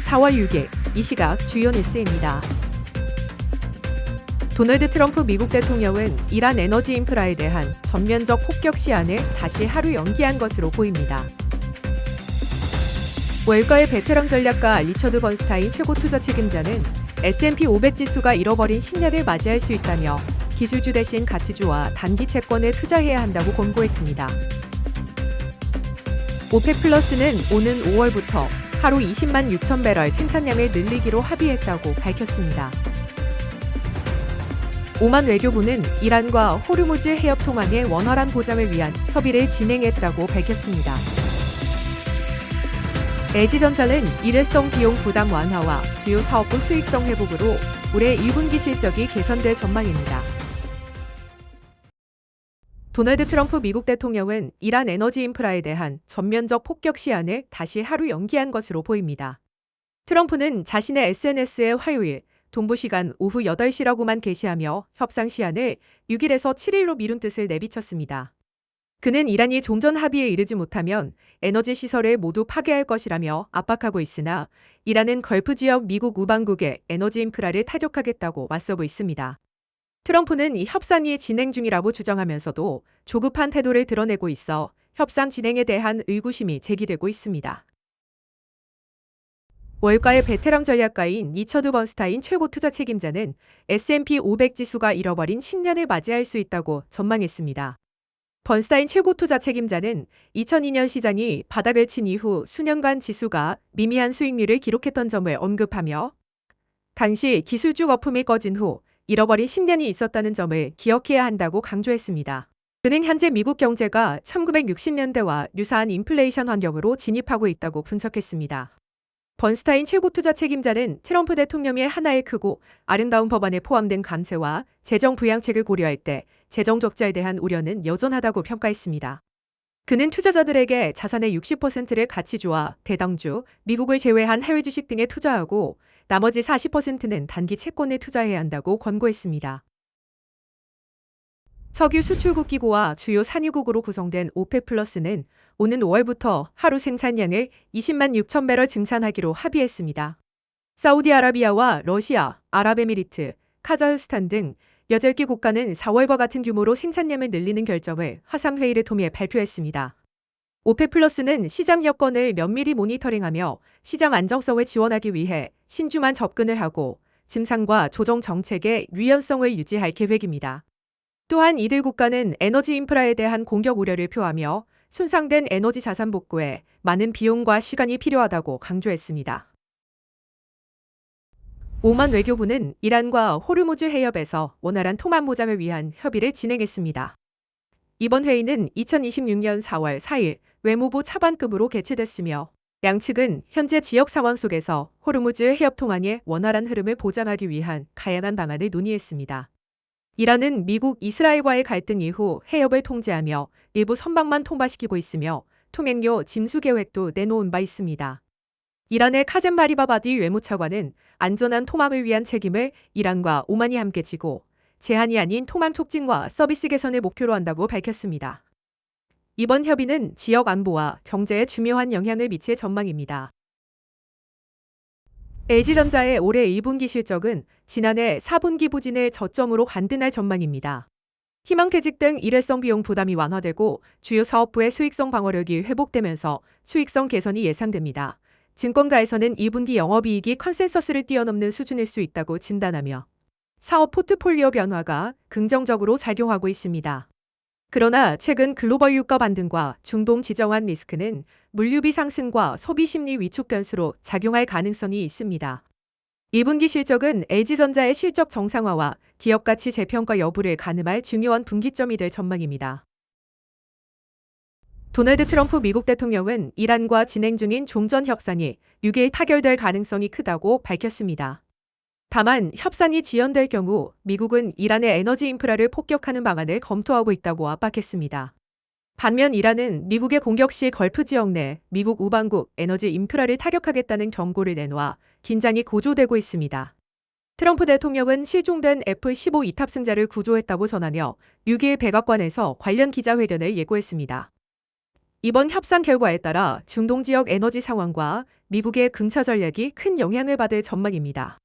4월 6일 이 시각 주요 뉴스입니다. 도널드 트럼프 미국 대통령은 이란 에너지 인프라에 대한 전면적 폭격 시한을 다시 하루 연기한 것으로 보입니다. 월가의 베테랑 전략가 리처드 번스타인 최고 투자 책임자는 S&P 500 지수가 잃어버린 10년을 맞이할 수 있다며 기술주 대신 가치주와 단기 채권에 투자해야 한다고 권고했습니다. 오펙 플러스는 오는 5월부터 하루 20만 6천 배럴 생산량을 늘리기로 합의했다고 밝혔습니다. 오만 외교부는 이란과 호르무즈 해협 통항의 원활한 보장을 위한 협의를 진행했다고 밝혔습니다. LG전자는 일회성 비용 부담 완화와 주요 사업부 수익성 회복으로 올해 1분기 실적이 개선될 전망입니다. 도널드 트럼프 미국 대통령은 이란 에너지 인프라에 대한 전면적 폭격 시한을 다시 하루 연기한 것으로 보입니다. 트럼프는 자신의 SNS에 화요일 동부 시간 오후 8시라고만 게시하며 협상 시한을 6일에서 7일로 미룬 뜻을 내비쳤습니다. 그는 이란이 종전 합의에 이르지 못하면 에너지 시설을 모두 파괴할 것이라며 압박하고 있으나 이란은 걸프 지역 미국 우방국의 에너지 인프라를 타격하겠다고 맞서고 있습니다. 트럼프는 이 협상이 진행 중이라고 주장하면서도 조급한 태도를 드러내고 있어 협상 진행에 대한 의구심이 제기되고 있습니다. 월가의 베테랑 전략가인 리처드 번스타인 최고 투자 책임자는 S&P 500 지수가 잃어버린 10년을 맞이할 수 있다고 전망했습니다. 번스타인 최고 투자 책임자는 2002년 시장이 바닥을 친 이후 수년간 지수가 미미한 수익률을 기록했던 점을 언급하며 당시 기술주 거품이 꺼진 후 잃어버린 10년이 있었다는 점을 기억해야 한다고 강조했습니다. 그는 현재 미국 경제가 1960년대와 유사한 인플레이션 환경으로 진입하고 있다고 분석했습니다. 번스타인 최고 투자 책임자는 트럼프 대통령의 하나의 크고 아름다운 법안에 포함된 감세와 재정 부양책을 고려할 때 재정 적자에 대한 우려는 여전하다고 평가했습니다. 그는 투자자들에게 자산의 60%를 가치주와 대당주, 미국을 제외한 해외 주식 등에 투자하고 나머지 40%는 단기 채권에 투자해야 한다고 권고했습니다. 석유 수출국 기구와 주요 산유국으로 구성된 오펙 플러스는 오는 5월부터 하루 생산량을 20만 6천 배럴 증산하기로 합의했습니다. 사우디아라비아와 러시아, 아랍에미리트, 카자흐스탄 등 8개 국가는 4월과 같은 규모로 생산량을 늘리는 결정을 화상회의를 통해 발표했습니다. 오펙 플러스는 시장 여건을 면밀히 모니터링하며 시장 안정성을 지원하기 위해 신중한 접근을 하고 증산과 조정 정책의 유연성을 유지할 계획입니다. 또한 이들 국가는 에너지 인프라에 대한 공격 우려를 표하며 손상된 에너지 자산 복구에 많은 비용과 시간이 필요하다고 강조했습니다. 오만 외교부는 이란과 호르무즈 해협에서 원활한 통합 보장을 위한 협의를 진행했습니다. 이번 회의는 2026년 4월 4일 외무부 차관급으로 개최됐으며 양측은 현재 지역 상황 속에서 호르무즈 해협 통항의 원활한 흐름을 보장하기 위한 다양한 방안을 논의했습니다. 이란은 미국, 이스라엘과의 갈등 이후 해협을 통제하며 일부 선박만 통과시키고 있으며 통행료 징수 계획도 내놓은 바 있습니다. 이란의 카젬 마리바바디 외무차관은 안전한 통합을 위한 책임을 이란과 오만이 함께 지고 제한이 아닌 통합 촉진과 서비스 개선을 목표로 한다고 밝혔습니다. 이번 협의는 지역 안보와 경제에 중요한 영향을 미칠 전망입니다. LG전자의 올해 2분기 실적은 지난해 4분기 부진을 저점으로 반등할 전망입니다. 희망퇴직 등 일회성 비용 부담이 완화되고 주요 사업부의 수익성 방어력이 회복되면서 수익성 개선이 예상됩니다. 증권가에서는 2분기 영업이익이 컨센서스를 뛰어넘는 수준일 수 있다고 진단하며 사업 포트폴리오 변화가 긍정적으로 작용하고 있습니다. 그러나 최근 글로벌 유가 반등과 중동 지정환 리스크는 물류비 상승과 소비 심리 위축 변수로 작용할 가능성이 있습니다. 2분기 실적은 LG전자의 실적 정상화와 기업 가치 재평가 여부를 가늠할 중요한 분기점이 될 전망입니다. 도널드 트럼프 미국 대통령은 이란과 진행 중인 종전 협상이 6일 타결될 가능성이 크다고 밝혔습니다. 다만 협상이 지연될 경우 미국은 이란의 에너지 인프라를 폭격하는 방안을 검토하고 있다고 압박했습니다. 반면 이란은 미국의 공격 시 걸프 지역 내 미국 우방국 에너지 인프라를 타격하겠다는 경고를 내놓아 긴장이 고조되고 있습니다. 트럼프 대통령은 실종된 F-15 이탑승자를 구조했다고 전하며 6일 백악관에서 관련 기자회견을 예고했습니다. 이번 협상 결과에 따라 중동 지역 에너지 상황과 미국의 긍차 전략이 큰 영향을 받을 전망입니다.